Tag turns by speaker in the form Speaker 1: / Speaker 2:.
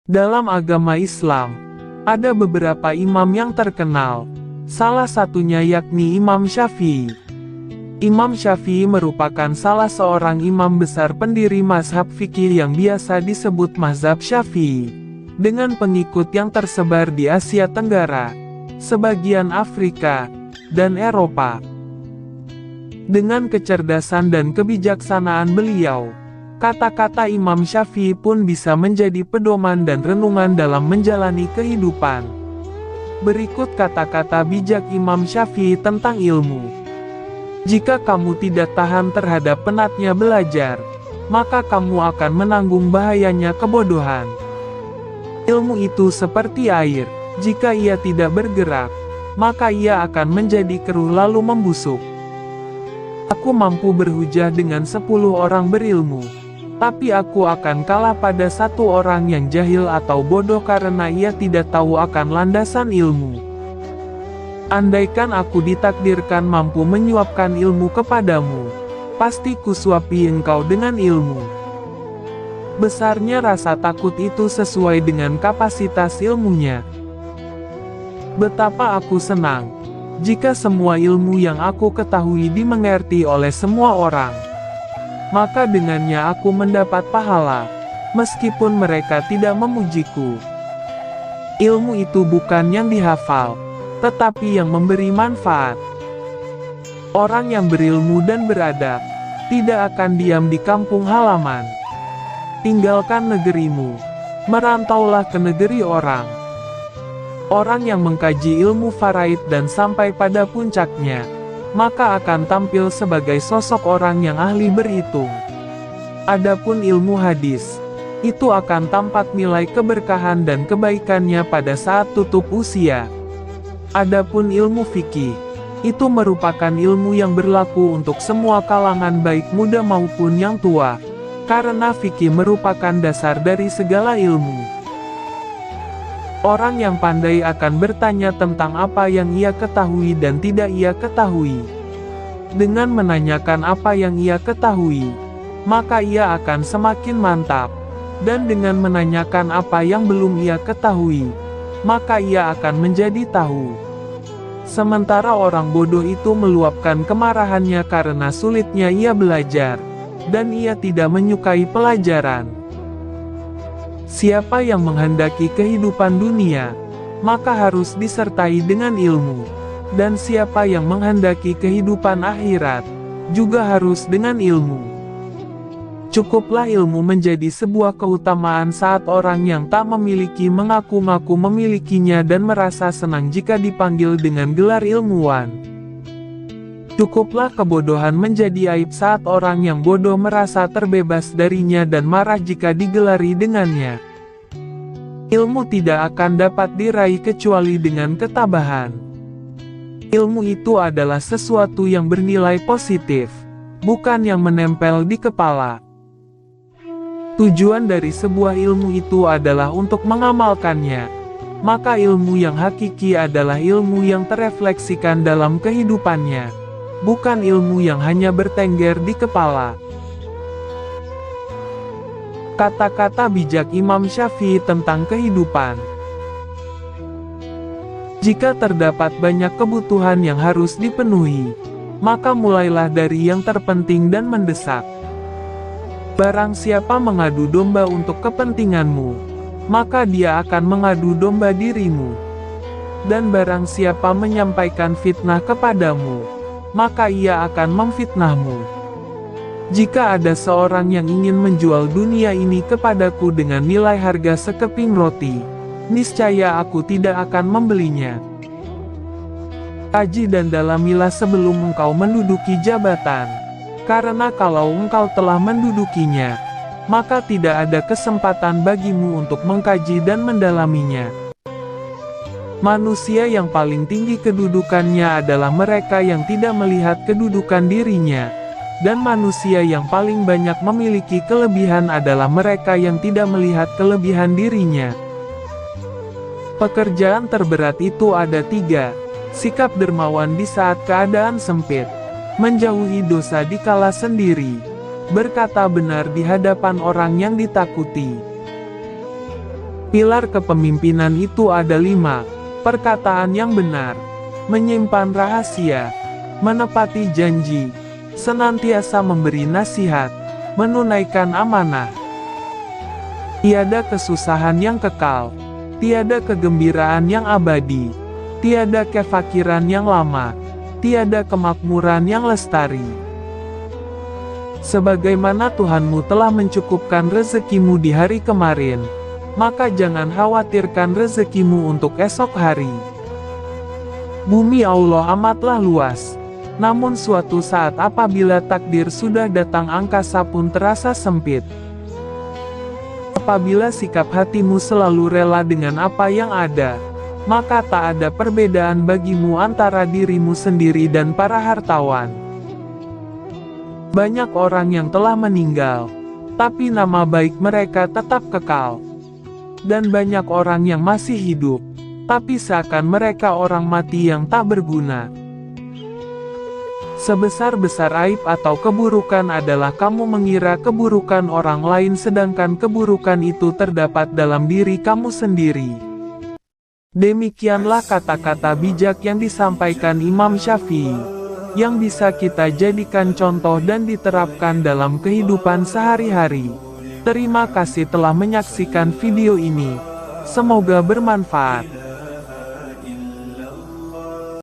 Speaker 1: Dalam agama Islam, ada beberapa imam yang terkenal. Salah satunya yakni Imam Syafi'i. Imam Syafi'i merupakan salah seorang imam besar pendiri mazhab fikih yang biasa disebut mazhab Syafi'i, dengan pengikut yang tersebar di Asia Tenggara, sebagian Afrika, dan Eropa. Dengan kecerdasan dan kebijaksanaan beliau, kata-kata Imam Syafi'i pun bisa menjadi pedoman dan renungan dalam menjalani kehidupan. Berikut kata-kata bijak Imam Syafi'i tentang ilmu. Jika kamu tidak tahan terhadap penatnya belajar, maka kamu akan menanggung bahayanya kebodohan. Ilmu itu seperti air, jika ia tidak bergerak, maka ia akan menjadi keruh lalu membusuk. Aku mampu berhujah dengan 10 orang berilmu, tapi aku akan kalah pada 1 orang yang jahil atau bodoh karena ia tidak tahu akan landasan ilmu. Andaikan aku ditakdirkan mampu menyuapkan ilmu kepadamu, pasti kusuapi engkau dengan ilmu. Besarnya rasa takut itu sesuai dengan kapasitas ilmunya. Betapa aku senang jika semua ilmu yang aku ketahui dimengerti oleh semua orang. Maka dengannya aku mendapat pahala, meskipun mereka tidak memujiku. Ilmu itu bukan yang dihafal, tetapi yang memberi manfaat. Orang yang berilmu dan beradab, tidak akan diam di kampung halaman. Tinggalkan negerimu, merantaulah ke negeri orang. Orang yang mengkaji ilmu faraid dan sampai pada puncaknya, maka akan tampil sebagai sosok orang yang ahli berhitung. Adapun ilmu hadis, itu akan tampak nilai keberkahan dan kebaikannya pada saat tutup usia. Adapun ilmu fikih, itu merupakan ilmu yang berlaku untuk semua kalangan baik muda maupun yang tua, karena fikih merupakan dasar dari segala ilmu. Orang yang pandai akan bertanya tentang apa yang ia ketahui dan tidak ia ketahui. Dengan menanyakan apa yang ia ketahui, maka ia akan semakin mantap. Dan dengan menanyakan apa yang belum ia ketahui, maka ia akan menjadi tahu. Sementara orang bodoh itu meluapkan kemarahannya karena sulitnya ia belajar, dan ia tidak menyukai pelajaran. Siapa yang menghendaki kehidupan dunia, maka harus disertai dengan ilmu. Dan siapa yang menghendaki kehidupan akhirat, juga harus dengan ilmu. Cukuplah ilmu menjadi sebuah keutamaan saat orang yang tak memiliki mengaku-ngaku memilikinya dan merasa senang jika dipanggil dengan gelar ilmuwan. Cukuplah kebodohan menjadi aib saat orang yang bodoh merasa terbebas darinya dan marah jika digelari dengannya. Ilmu tidak akan dapat diraih kecuali dengan ketabahan. Ilmu itu adalah sesuatu yang bernilai positif, bukan yang menempel di kepala. Tujuan dari sebuah ilmu itu adalah untuk mengamalkannya. Maka ilmu yang hakiki adalah ilmu yang terefleksikan dalam kehidupannya, bukan ilmu yang hanya bertengger di kepala. Kata-kata bijak Imam Syafi'i tentang kehidupan. Jika terdapat banyak kebutuhan yang harus dipenuhi, maka mulailah dari yang terpenting dan mendesak. Barang siapa mengadu domba untuk kepentinganmu, maka dia akan mengadu domba dirimu. Dan barang siapa menyampaikan fitnah kepadamu, maka ia akan memfitnahmu. Jika ada seorang yang ingin menjual dunia ini kepadaku dengan nilai harga sekeping roti, niscaya aku tidak akan membelinya. Kaji dan dalamilah sebelum engkau menduduki jabatan. Karena kalau engkau telah mendudukinya, maka tidak ada kesempatan bagimu untuk mengkaji dan mendalaminya. Manusia yang paling tinggi kedudukannya adalah mereka yang tidak melihat kedudukan dirinya, dan manusia yang paling banyak memiliki kelebihan adalah mereka yang tidak melihat kelebihan dirinya. Pekerjaan terberat itu ada 3, sikap dermawan di saat keadaan sempit, menjauhi dosa dikala sendiri, berkata benar di hadapan orang yang ditakuti. Pilar kepemimpinan itu ada 5. Perkataan yang benar, menyimpan rahasia, menepati janji, senantiasa memberi nasihat, menunaikan amanah. Tiada kesusahan yang kekal, tiada kegembiraan yang abadi, tiada kefakiran yang lama, tiada kemakmuran yang lestari. Sebagaimana Tuhanmu telah mencukupkan rezekimu di hari kemarin, maka jangan khawatirkan rezekimu untuk esok hari. Bumi Allah amatlah luas, namun suatu saat apabila takdir sudah datang angkasa pun terasa sempit. Apabila sikap hatimu selalu rela dengan apa yang ada, maka tak ada perbedaan bagimu antara dirimu sendiri dan para hartawan. Banyak orang yang telah meninggal, tapi nama baik mereka tetap kekal. Dan banyak orang yang masih hidup, tapi seakan mereka orang mati yang tak berguna. Sebesar-besar aib atau keburukan adalah kamu mengira keburukan orang lain sedangkan keburukan itu terdapat dalam diri kamu sendiri. Demikianlah kata-kata bijak yang disampaikan Imam Syafi'i, yang bisa kita jadikan contoh dan diterapkan dalam kehidupan sehari-hari. Terima kasih telah menyaksikan video ini. Semoga bermanfaat.